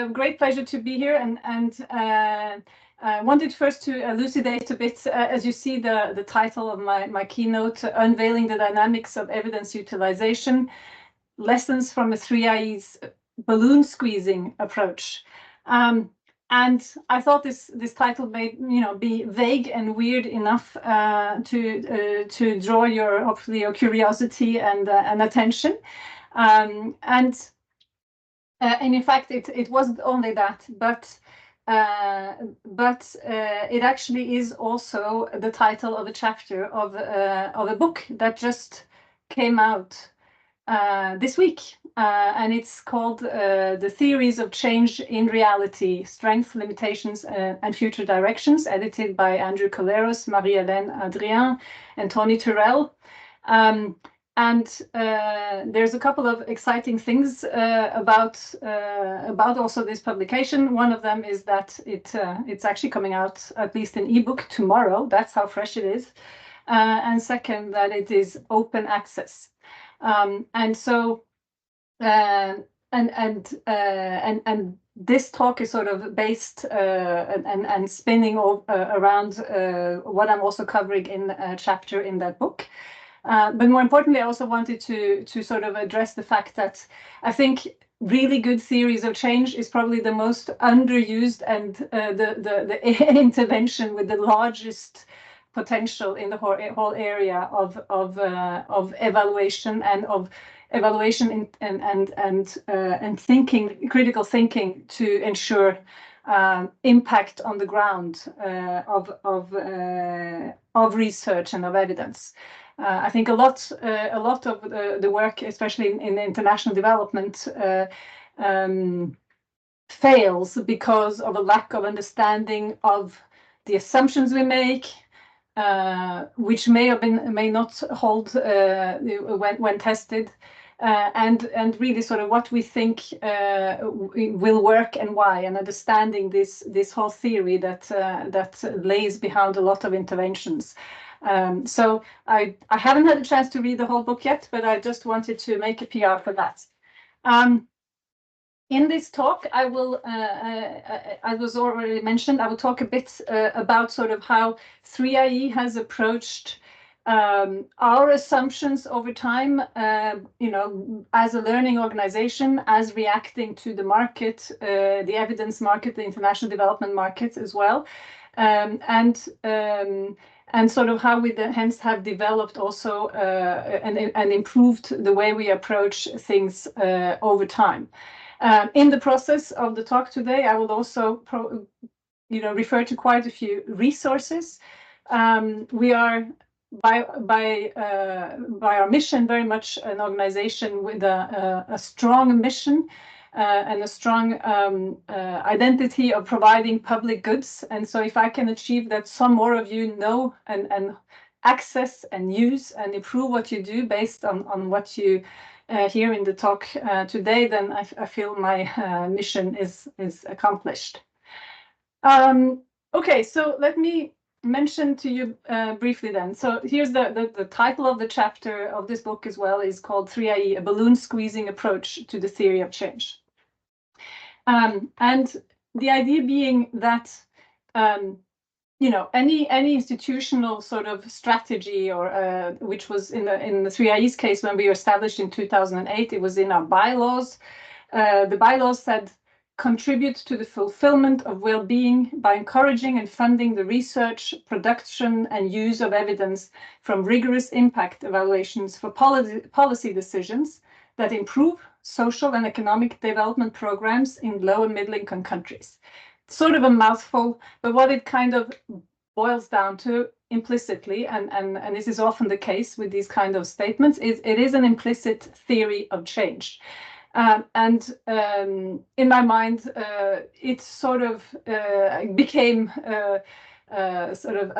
A great pleasure to be here, and I wanted first to elucidate a bit, as you see the title of my keynote, Unveiling the Dynamics of Evidence Utilization, Lessons from a 3IE's Balloon Squeezing Approach. And I thought this title may be vague and weird enough to draw hopefully your curiosity and attention. And in fact, it wasn't only that, but it actually is also the title of a chapter of a book that just came out this week, and it's called The Theories of Change in Reality, Strengths, Limitations, and Future Directions, edited by Andrew Coleros, Marie-Hélène Adrien, and Tony Turrell. And there's a couple of exciting things about also this publication. One of them is that it's actually coming out, at least in ebook, tomorrow. That's how fresh it is. And second, that it is open access. And so and this talk is sort of based and spinning around what I'm also covering in a chapter in that book. But more importantly, I also wanted to sort of address the fact that I think really good theories of change is probably the most underused and the intervention with the largest potential in the whole area of evaluation and of evaluation and thinking, critical thinking, to ensure impact on the ground of research and of evidence. I think a lot of the work, especially in international development, fails because of a lack of understanding of the assumptions we make, which may not hold when tested, and really sort of what we think will work and why, and understanding this whole theory that lays behind a lot of interventions. So I haven't had a chance to read the whole book yet, but I just wanted to make a PR for that. In this talk, I will, as was already mentioned, I will talk a bit about sort of how 3IE has approached our assumptions over time, as a learning organization, as reacting to the market, the evidence market, the international development market as well, and sort of how we hence have developed also and improved the way we approach things over time. In the process of the talk today, I will also refer to quite a few resources. We are by our mission very much an organization with a strong mission and a strong identity of providing public goods. And so if I can achieve that some more of you know and access and use and improve what you do based on what you hear in the talk today, then I feel my mission is accomplished. Okay, so let me mention to you briefly then. So here's the title of the chapter of this book as well, is called 3IE, a balloon squeezing approach to the theory of change. And the idea being that any institutional sort of strategy, or which was in the 3IE's case when we were established in 2008, it was in our bylaws. The bylaws said, contribute to the fulfillment of well-being by encouraging and funding the research, production, and use of evidence from rigorous impact evaluations for policy decisions that improve social and economic development programs in low and middle-income countries. Sort of a mouthful, but what it kind of boils down to implicitly, and this is often the case with these kind of statements, is it is an implicit theory of change. And in my mind, it sort of became sort of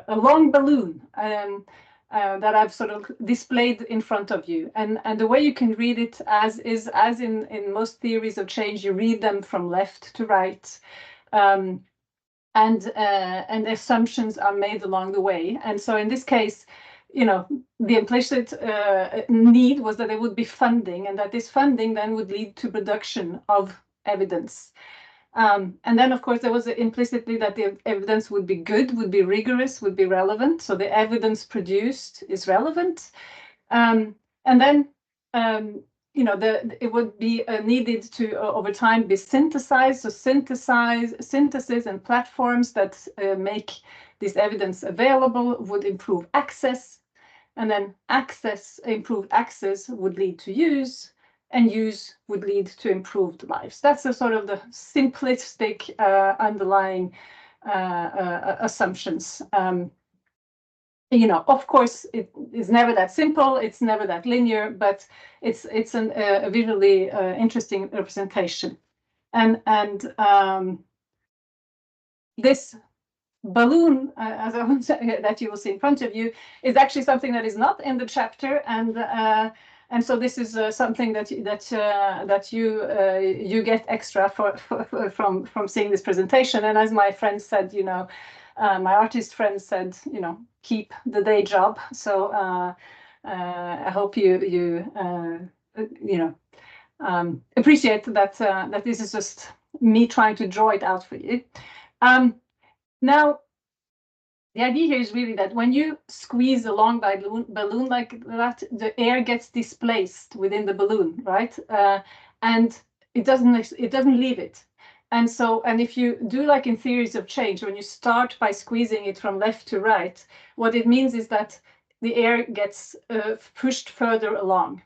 a long balloon that I've sort of displayed in front of you. And the way you can read it as in most theories of change, you read them from left to right. And assumptions are made along the way. And so in this case, the implicit need was that there would be funding, and that this funding then would lead to production of evidence. And then, of course, there was implicitly that the evidence would be good, would be rigorous, would be relevant. So the evidence produced is relevant. And then, it would be needed to, over time, be synthesized. So synthesis and platforms that make this evidence available would improve access. And then improved access would lead to use, and use would lead to improved lives. That's the sort of the simplistic underlying assumptions. Of course, it is never that simple. It's never that linear, but it's a visually interesting representation. And this balloon, as I would say, that you will see in front of you, is actually something that is not in the chapter, and so this is something that you get extra from seeing this presentation. And as my friend said, my artist friend said, keep the day job. So I hope you appreciate that this is just me trying to draw it out for you. Now, the idea here is really that when you squeeze a long balloon like that, the air gets displaced within the balloon, right? And it doesn't leave it. And if you do like in theories of change, when you start by squeezing it from left to right, what it means is that the air gets pushed further along.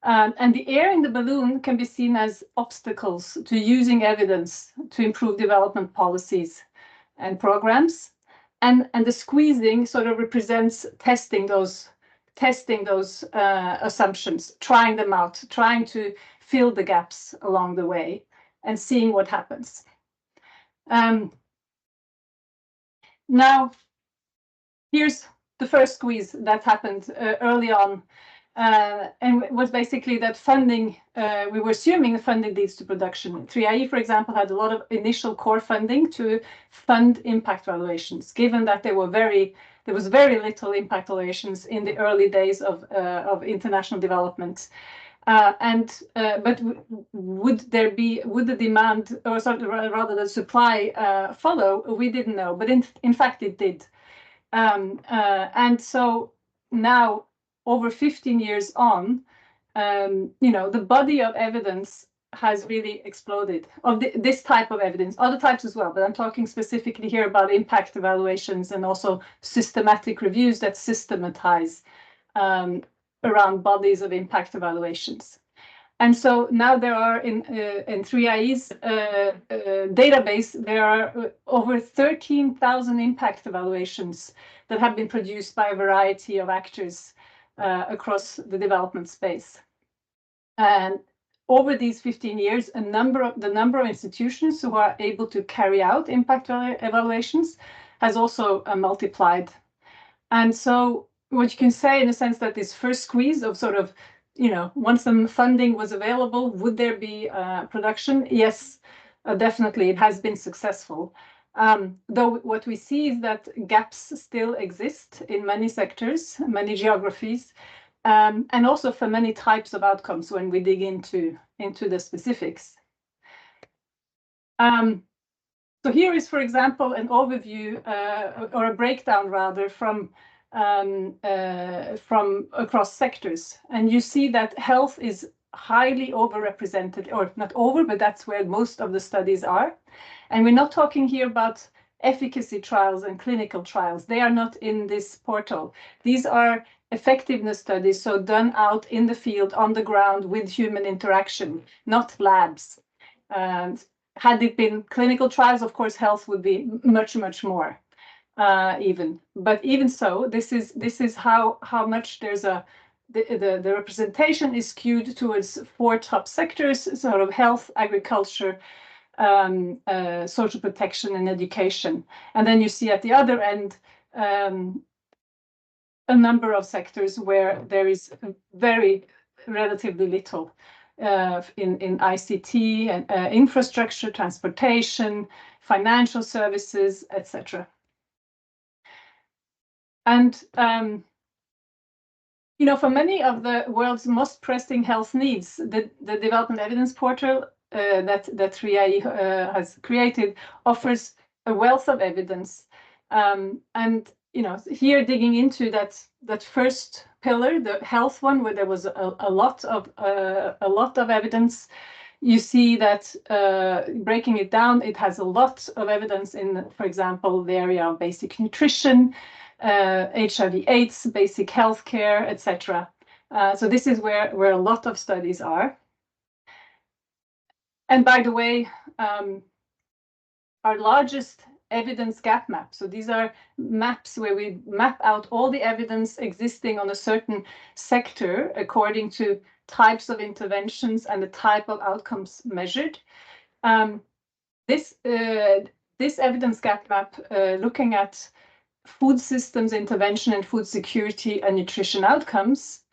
And the air in the balloon can be seen as obstacles to using evidence to improve development policies and programs. And the squeezing sort of represents testing those assumptions, trying them out, trying to fill the gaps along the way and seeing what happens. Now, here's the first squeeze that happened early on. And it was basically that funding, we were assuming the funding leads to production. 3IE, for example, had a lot of initial core funding to fund impact evaluations, given that there was very little impact evaluations in the early days of international development. But would the demand, or rather the supply, follow? We didn't know, but in fact it did. And so now, over 15 years on, the body of evidence has really exploded, of this type of evidence, other types as well, but I'm talking specifically here about impact evaluations and also systematic reviews that systematize around bodies of impact evaluations. And so now there are in 3IE's database, there are over 13,000 impact evaluations that have been produced by a variety of actors across the development space. And over these 15 years, the number of institutions who are able to carry out impact evaluations has also multiplied. And so what you can say in a sense that this first squeeze of sort of, once the funding was available, would there be production? Yes, definitely, it has been successful. Though what we see is that gaps still exist in many sectors, many geographies, and also for many types of outcomes when we dig into the specifics. So here is, for example, an overview or a breakdown rather from across sectors. And you see that health is highly overrepresented, or not over, but that's where most of the studies are. And we're not talking here about efficacy trials and clinical trials. They are not in this portal. These are effectiveness studies, so done out in the field, on the ground, with human interaction, not labs. And had it been clinical trials, of course, health would be much, much more even. But even so, this is how much there's the representation is skewed towards 4 top sectors, sort of health, agriculture, social protection, and education. And then you see at the other end a number of sectors where there is very relatively little in ICT and infrastructure, transportation, financial services, etc. And for many of the world's most pressing health needs, the Development Evidence Portal that 3IE has created offers a wealth of evidence, and here digging into that first pillar, the health one, where there was a lot of evidence. You see that breaking it down, it has a lot of evidence in, for example, the area of basic nutrition, HIV/AIDS, basic healthcare, etc. So this is where a lot of studies are. And by the way, our largest evidence gap map. So these are maps where we map out all the evidence existing on a certain sector according to types of interventions and the type of outcomes measured. This evidence gap map looking at food systems intervention and food security and nutrition outcomes,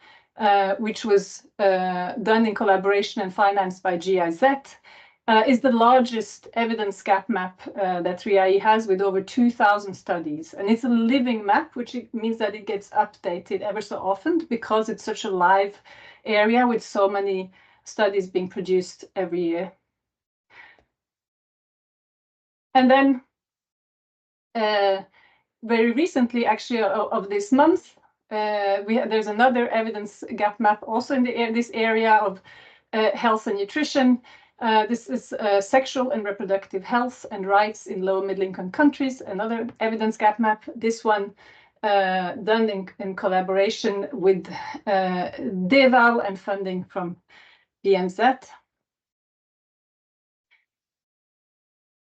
which was done in collaboration and financed by GIZ, is the largest evidence gap map that 3IE has, with over 2,000 studies. And it's a living map, which means that it gets updated ever so often because it's such a live area with so many studies being produced every year. And then very recently, actually, of this month, there's another evidence gap map also in this area of health and nutrition. This is sexual and reproductive health and rights in low and middle-income countries, another evidence gap map. This one done in collaboration with DeGEval and funding from BMZ.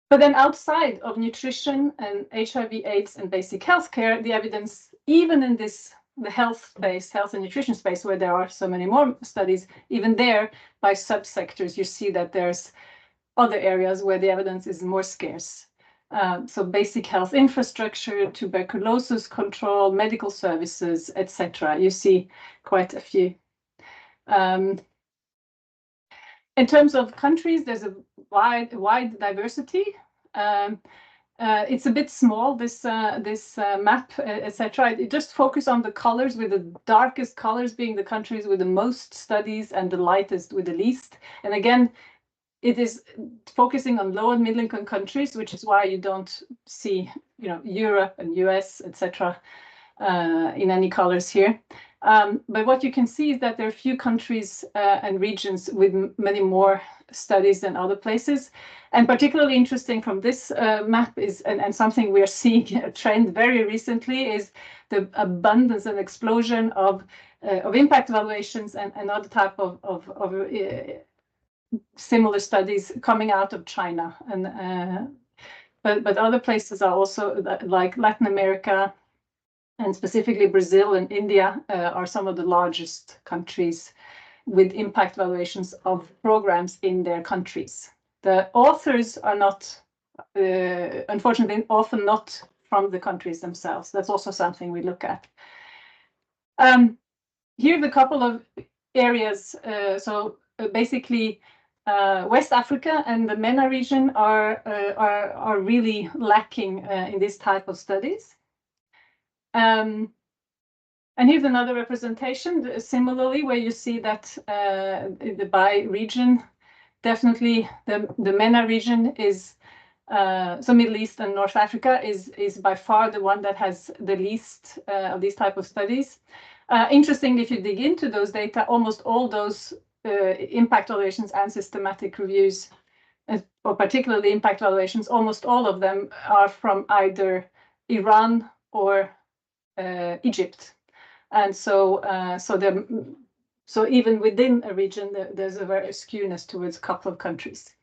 But then outside of nutrition and HIV/AIDS and basic healthcare, the evidence, even in the health space, health and nutrition space, where there are so many more studies, even there by subsectors, you see that there's other areas where the evidence is more scarce. So basic health infrastructure, tuberculosis control, medical services, etc. You see quite a few. In terms of countries, there's a wide diversity. It's a bit small, this map, etc. It just focus on the colors, with the darkest colors being the countries with the most studies and the lightest with the least. And again, it is focusing on low and middle income countries, which is why you don't see, Europe and US, etc. In any colors here. But what you can see is that there are few countries and regions with many more studies than other places. And particularly interesting from this map is, and something we are seeing a trend very recently, is the abundance and explosion of impact evaluations and other type of similar studies coming out of China. And but other places are also, like Latin America, and specifically Brazil and India are some of the largest countries with impact evaluations of programs in their countries. The authors are not, unfortunately, often not from the countries themselves. That's also something we look at. Here are a couple of areas. So basically, West Africa and the MENA region are really lacking in this type of studies. And here's another representation, similarly, where you see that by region, definitely the MENA region is, so Middle East and North Africa is by far the one that has the least of these type of studies. Interestingly, if you dig into those data, almost all those impact evaluations and systematic reviews, or particularly impact evaluations, almost all of them are from either Iran or Egypt. And so even within a region, there's a very skewness towards a couple of countries.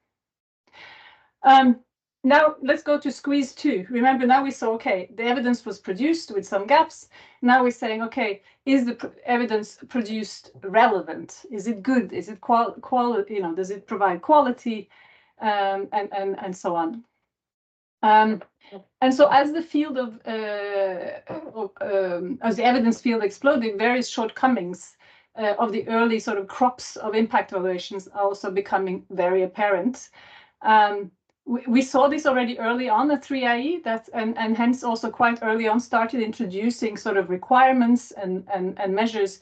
Now let's go to squeeze 2. Remember, now we saw, okay, the evidence was produced with some gaps. Now we're saying, okay, is the evidence produced relevant? Is it good? Is it quality? Does it provide quality? And so on. And so as the field of, as the evidence field exploded, various shortcomings of the early sort of crops of impact evaluations are also becoming very apparent. We saw this already early on at 3IE, and hence also quite early on started introducing sort of requirements and measures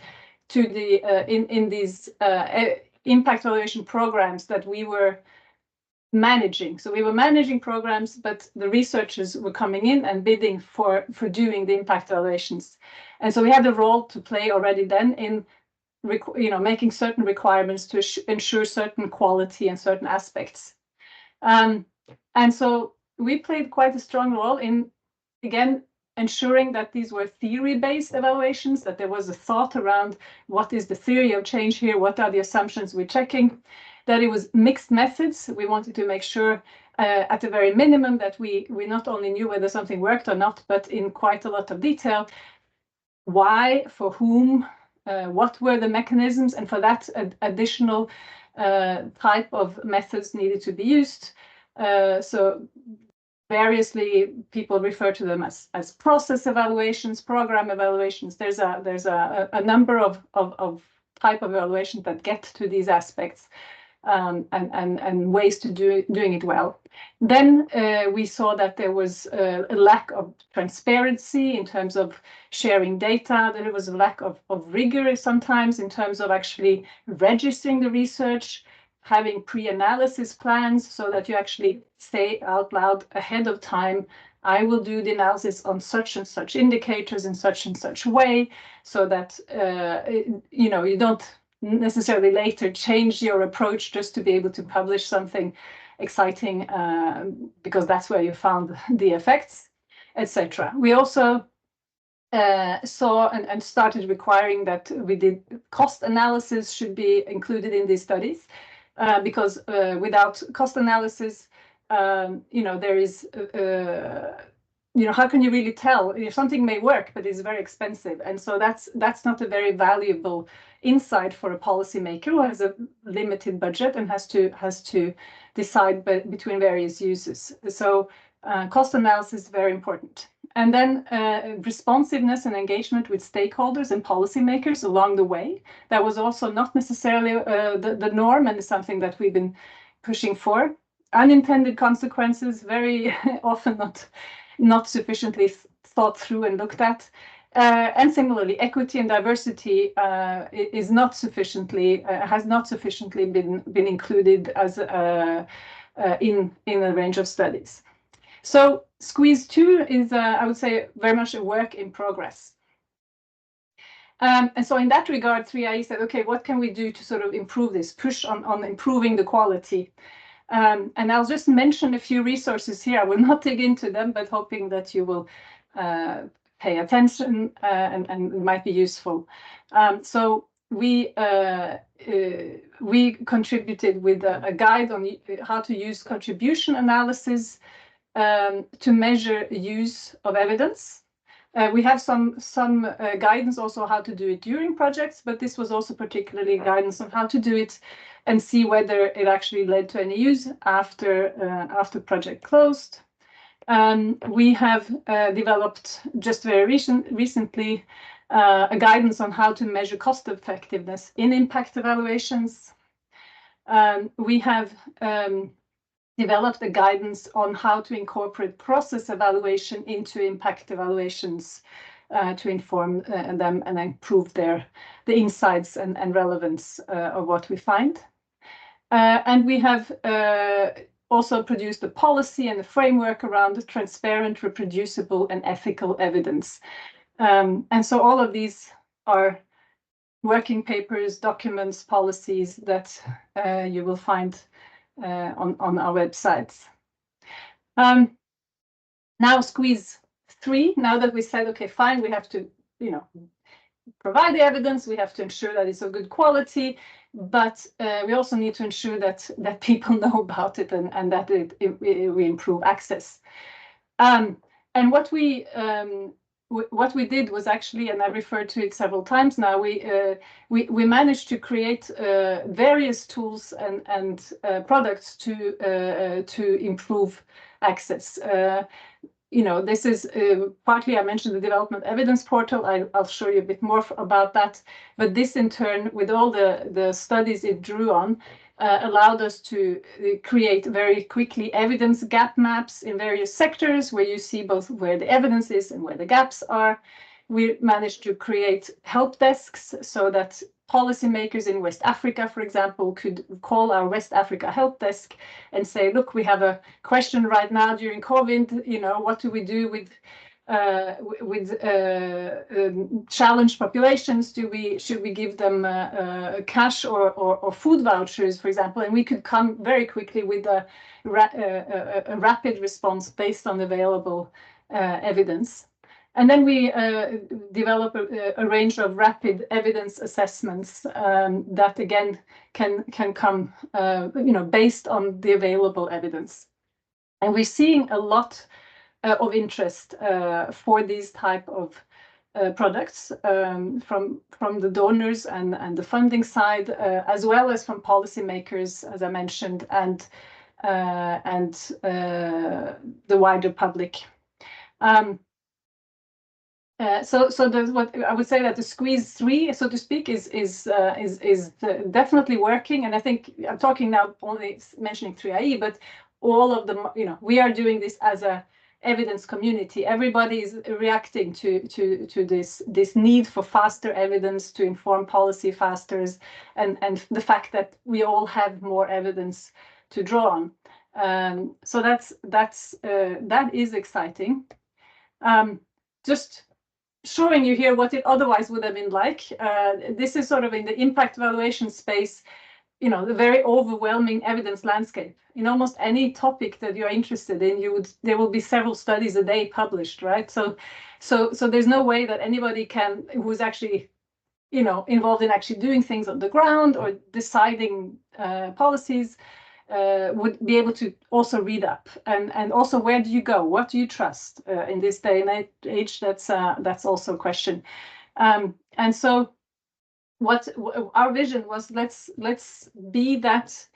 to the in these impact evaluation programs that we were managing. So we were managing programs, but the researchers were coming in and bidding for doing the impact evaluations. And so we had a role to play already then in making certain requirements to ensure certain quality and certain aspects. And so we played quite a strong role in, again, ensuring that these were theory-based evaluations, that there was a thought around what is the theory of change here, what are the assumptions we're checking, that it was mixed methods. We wanted to make sure at the very minimum that we not only knew whether something worked or not, but in quite a lot of detail, why, for whom, what were the mechanisms, and for that additional type of methods needed to be used. So variously, people refer to them as process evaluations, program evaluations. There's a number of type of evaluations that get to these aspects, and ways to doing it well. Then we saw that there was a lack of transparency in terms of sharing data. There was a lack of rigor sometimes in terms of actually registering the research, having pre-analysis plans so that you actually say out loud ahead of time, I will do the analysis on such and such indicators in such and such way, so that you don't necessarily later change your approach just to be able to publish something exciting because that's where you found the effects, etc. We also saw and started requiring that we did cost analysis should be included in these studies. Because without cost analysis, there is, how can you really tell if something may work, but it's very expensive? And so that's not a very valuable insight for a policymaker who has a limited budget and has to decide between various uses. So cost analysis is very important. And then responsiveness and engagement with stakeholders and policymakers along the way. That was also not necessarily the norm, and is something that we've been pushing for. Unintended consequences, very often not sufficiently thought through and looked at. And similarly, equity and diversity has not sufficiently been included as in a range of studies. So Squeeze 2 is, I would say, very much a work in progress. And so in that regard, 3IE said, okay, what can we do to sort of improve this, push on improving the quality? And I'll just mention a few resources here. I will not dig into them, but hoping that you will pay attention and it might be useful. So we contributed with a guide on how to use contribution analysis to measure use of evidence. We have some guidance also how to do it during projects, but this was also particularly guidance on how to do it and see whether it actually led to any use after project closed. We have developed just very recently a guidance on how to measure cost effectiveness in impact evaluations. We have developed a guidance on how to incorporate process evaluation into impact evaluations to inform them and improve the insights and relevance of what we find. And we have also produced a policy and a framework around transparent, reproducible, and ethical evidence. And so all of these are working papers, documents, policies that you will find on our websites. Now Squeeze 3, now that we said, okay, fine, we have to, provide the evidence, we have to ensure that it's of good quality, but we also need to ensure that people know about it and that we improve access. And what we did was actually, and I referred to it several times now, we managed to create various tools and products to improve access. This is partly, I mentioned the development evidence portal. I'll show you a bit more about that. But this in turn, with all the studies it drew on, allowed us to create very quickly evidence gap maps in various sectors where you see both where the evidence is and where the gaps are. We managed to create help desks so that policymakers in West Africa, for example, could call our West Africa help desk and say, look, we have a question right now during COVID, what do we do with challenged populations? Should we give them cash or food vouchers, for example? And we could come very quickly with a rapid response based on available evidence. And then we develop a range of rapid evidence assessments that again can come, based on the available evidence. And we're seeing a lot of interest for these type of products from the donors and the funding side, as well as from policymakers, as I mentioned, and the wider public. So what I would say that the squeeze 3, so to speak, is definitely working. And I think I'm talking now only mentioning 3IE, but all of them, we are doing this as a evidence community. Everybody is reacting to this need for faster evidence to inform policy faster, and the fact that we all have more evidence to draw on. So that is exciting. Just showing you here what it otherwise would have been like. This is sort of in the impact evaluation space, the very overwhelming evidence landscape. In almost any topic that you're interested in, there will be several studies a day published, right? So there's no way that anybody who's actually, involved in actually doing things on the ground or deciding policies, would be able to also read up. And also, where do you go? What do you trust in this day and age? That's also a question. And so what our vision was, let's be that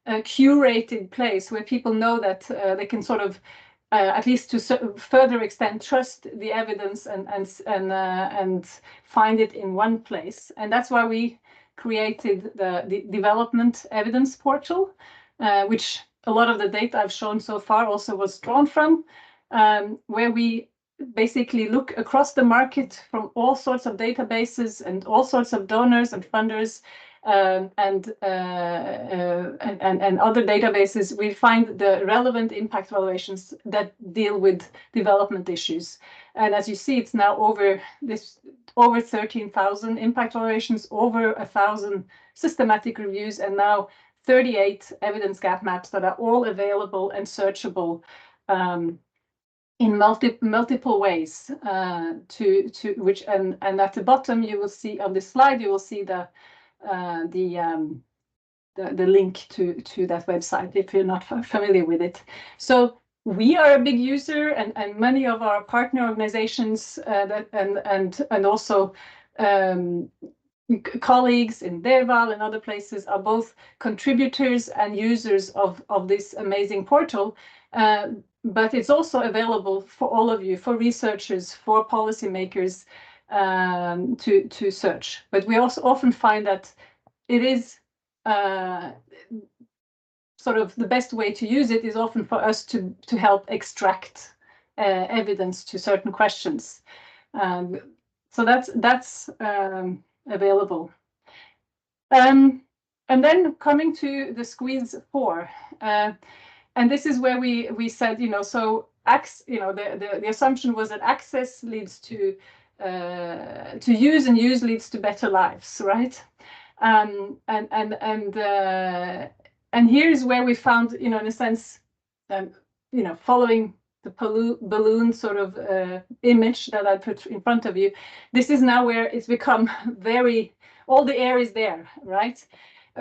curated place where people know that they can sort of, at least to a further extent, trust the evidence and find it in one place. And that's why we created the development evidence portal, which a lot of the data I've shown so far also was drawn from, where we basically look across the market from all sorts of databases and all sorts of donors and funders and other databases. We find the relevant impact evaluations that deal with development issues. And as you see, it's now over 13,000 impact evaluations, over 1,000 systematic reviews, and now 38 evidence gap maps that are all available and searchable in multiple ways. Which and at the bottom you will see on this slide, you will see the link to that website if you're not familiar with it. So we are a big user, and many of our partner organizations and also colleagues in DeGEval and other places are both contributors and users of this amazing portal. But it's also available for all of you, for researchers, for policymakers to search. But we also often find that it is sort of the best way to use it is often for us to help extract evidence to certain questions. So that's available. And then coming to the squeeze 4. And this is where we said, so the assumption was that access leads to use, and use leads to better lives, right? And here's where we found, in a sense, following the balloon sort of image that I put in front of you. This is now where it's become all the air is there, right?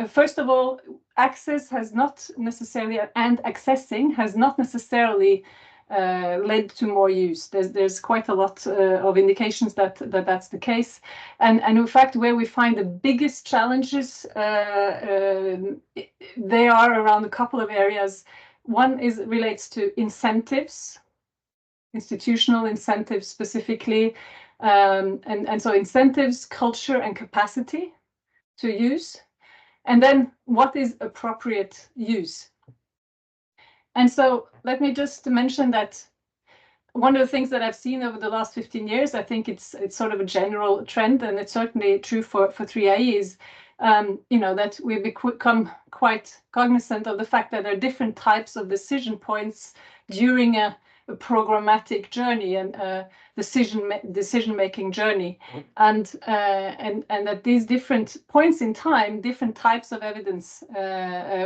First of all, access has not necessarily, and accessing has not necessarily led to more use. There's quite a lot of indications that that's the case. And in fact, where we find the biggest challenges, they are around a couple of areas. One relates to incentives, institutional incentives specifically. And so incentives, culture, and capacity to use. And then what is appropriate use? And so let me just mention that one of the things that I've seen over the last 15 years, I think it's sort of a general trend, and it's certainly true for 3IE, is that we've become quite cognizant of the fact that there are different types of decision points during a programmatic journey and decision-making journey, and that these different points in time, different types of evidence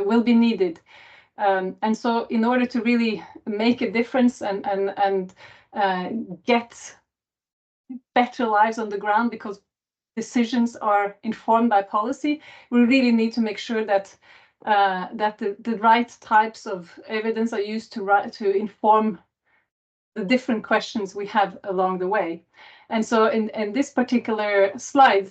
will be needed. And so in order to really make a difference and get better lives on the ground, because decisions are informed by policy, we really need to make sure that the right types of evidence are used to inform the different questions we have along the way. And so in this particular slide,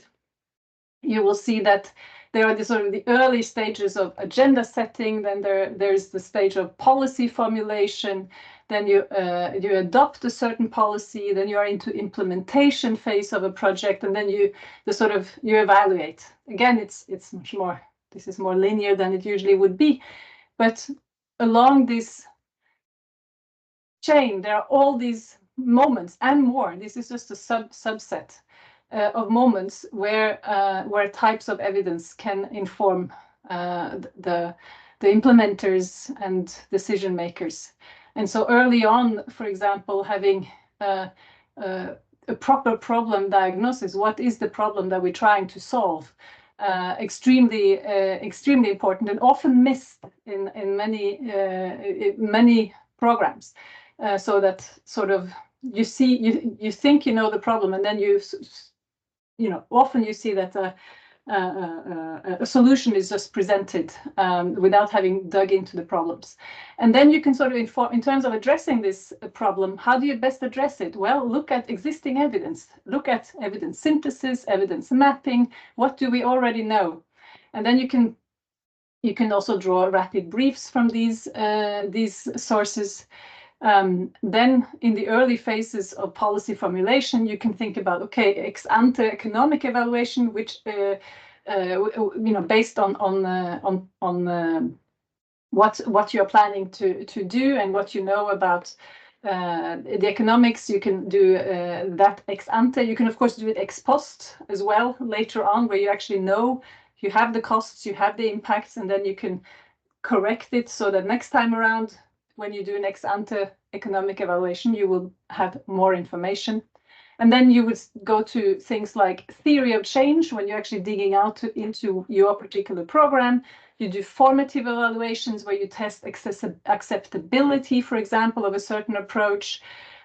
you will see that there are the early stages of agenda setting, then there's the stage of policy formulation, then you adopt a certain policy, then you are into implementation phase of a project, and then you evaluate. Again, it's much more, this is more linear than it usually would be, but along this chain, there are all these moments and more. This is just a subset of moments where types of evidence can inform the implementers and decision makers. And so early on, for example, having a proper problem diagnosis, what is the problem that we're trying to solve, extremely important and often missed in many programs. So that sort of you think you know the problem, and then often you see that a solution is just presented without having dug into the problems. And then you can sort of inform, in terms of addressing this problem, how do you best address it? Well, look at existing evidence, look at evidence synthesis, evidence mapping, what do we already know? And then you can also draw rapid briefs from these sources. Then in the early phases of policy formulation, you can think about, okay, ex ante economic evaluation, which based on what you're planning to do and what you know about the economics. You can do that ex ante. You can of course do it ex post as well later on, where you actually know you have the costs, you have the impacts, and then you can correct it so that next time around, when you do an ex ante economic evaluation, you will have more information. And then you would go to things like theory of change, when you're actually digging out into your particular program. You do formative evaluations where you test acceptability, for example, of a certain approach,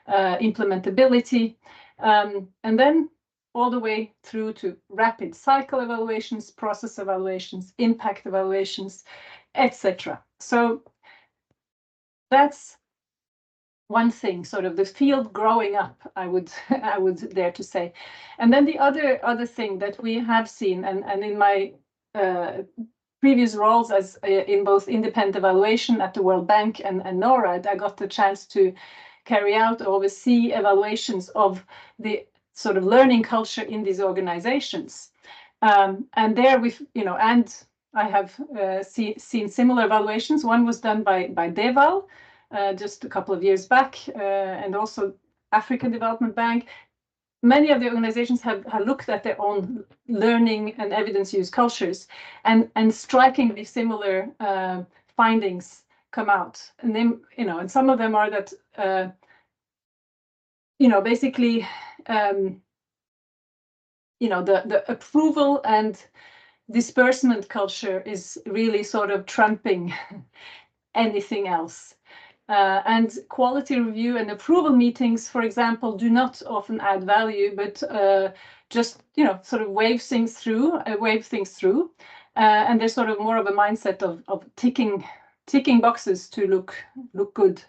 implementability, and then all the way through to rapid cycle evaluations, process evaluations, impact evaluations, etc. So that's one thing, sort of the field growing up, I would dare to say. And then the other thing that we have seen, and in my previous roles as in both independent evaluation at the World Bank and NORAD, I got the chance to carry out, oversee evaluations of the sort of learning culture in these organizations. And there we've, and I have seen similar evaluations. One was done by DeGEval just a couple of years back, and also African Development Bank. Many of the organizations have looked at their own learning and evidence use cultures, and strikingly similar findings come out. And then, and some of them are that, basically, the approval and disbursement culture is really sort of trumping anything else. And quality review and approval meetings, for example, do not often add value, but just sort of wave things through. And there's sort of more of a mindset of ticking boxes to look good.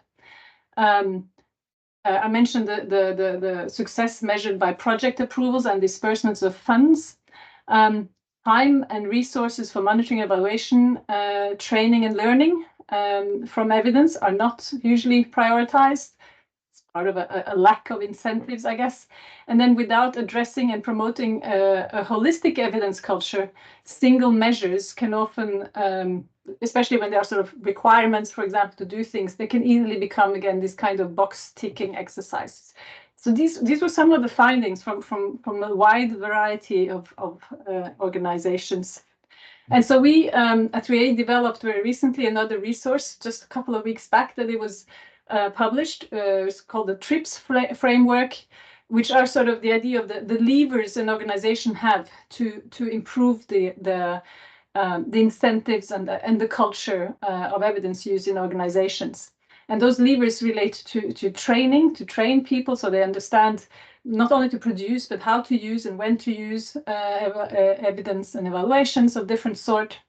I mentioned the success measured by project approvals and disbursements of funds. Time and resources for monitoring, evaluation, training and learning from evidence are not usually prioritized. It's part of a lack of incentives, I guess. And then without addressing and promoting a holistic evidence culture, single measures can often, especially when there are sort of requirements, for example, to do things, they can easily become, again, this kind of box ticking exercises. So these were some of the findings from a wide variety of organizations. And so we at 3A developed very recently another resource just a couple of weeks back that it was published. It's called the TRIPS framework, which are sort of the idea of the levers an organization have to improve the incentives and the culture of evidence use in organizations. And those levers relate to training, to train people so they understand not only to produce, but how to use and when to use evidence and evaluations of different sort.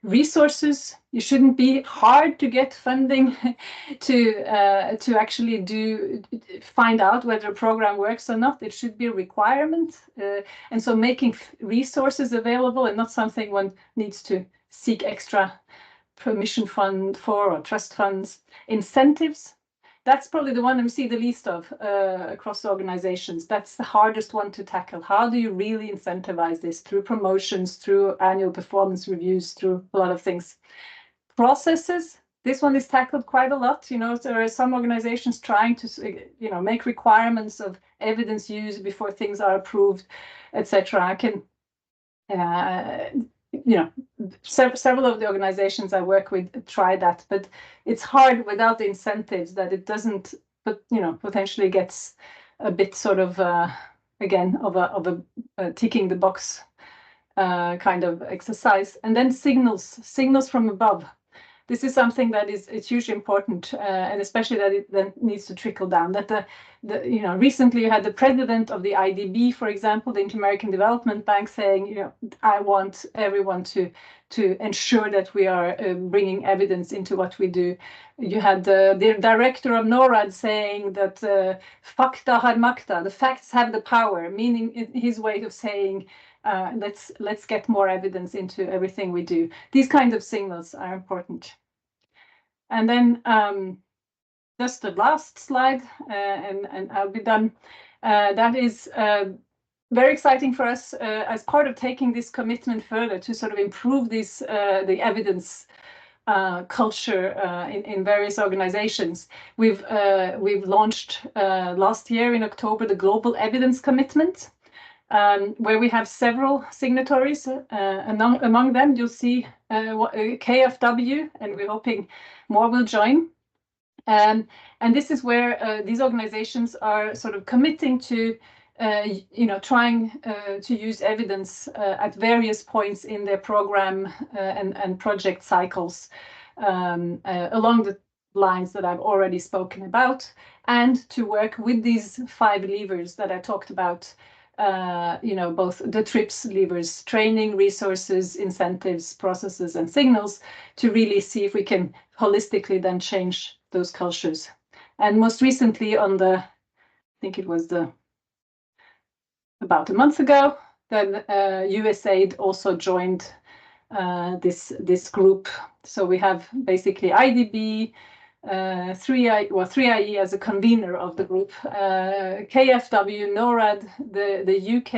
Resources, you shouldn't be hard to get funding to actually find out whether a program works or not. It should be a requirement. And so making resources available and not something one needs to seek extra permission fund for or trust funds. Incentives, that's probably the one we see the least of across organizations. That's the hardest one to tackle. How do you really incentivize this? Through promotions, through annual performance reviews, through a lot of things. Processes, this one is tackled quite a lot. You know, there are some organizations trying to, you know, make requirements of evidence use before things are approved, etc. I can, you know, several of the organizations I work with try that, but it's hard without the incentives that it doesn't, but you know, potentially gets a bit sort of again of a ticking the box kind of exercise. And then signals from above. This is something that it's hugely important, and especially that it then needs to trickle down. That you know, recently you had the president of the IDB, for example, the Inter-American Development Bank, saying, you know, I want everyone to ensure that we are bringing evidence into what we do. You had the director of NORAD saying that fakta har makta, the facts have the power, meaning his way of saying, let's get more evidence into everything we do. These kind of signals are important. And then just the last slide, and I'll be done. That is very exciting for us as part of taking this commitment further to sort of improve this the evidence culture in various organizations. We've launched last year in October the Global Evidence Commitment, where we have several signatories. Among them, you'll see KFW, and we're hoping more will join. And this is where these organizations are sort of committing to, you know, trying to use evidence at various points in their program and project cycles along the lines that I've already spoken about, and to work with these 5 levers that I talked about. You know, both the TRIPS levers, training, resources, incentives, processes, and signals, to really see if we can holistically then change those cultures. And most recently on the, I think it was about a month ago, then USAID also joined this group. So we have basically IDB, 3IE as a convener of the group, KFW, NORAD, the UK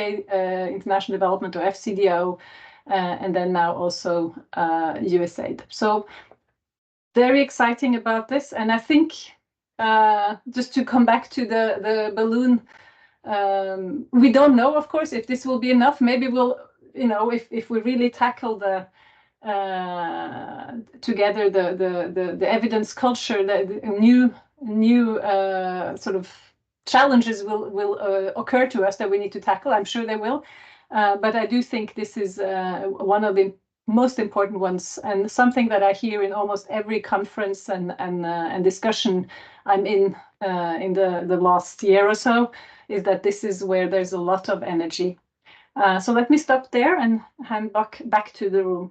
International Development, or FCDO, and then now also USAID. So very exciting about this. And I think just to come back to the balloon, we don't know, of course, if this will be enough. Maybe we'll, you know, if we really tackle the together the evidence culture, the new sort of challenges will occur to us that we need to tackle. I'm sure they will, but I do think this is one of the most important ones, and something that I hear in almost every conference and discussion I'm in the last year or so, is that this is where there's a lot of energy. So let me stop there and hand back to the room.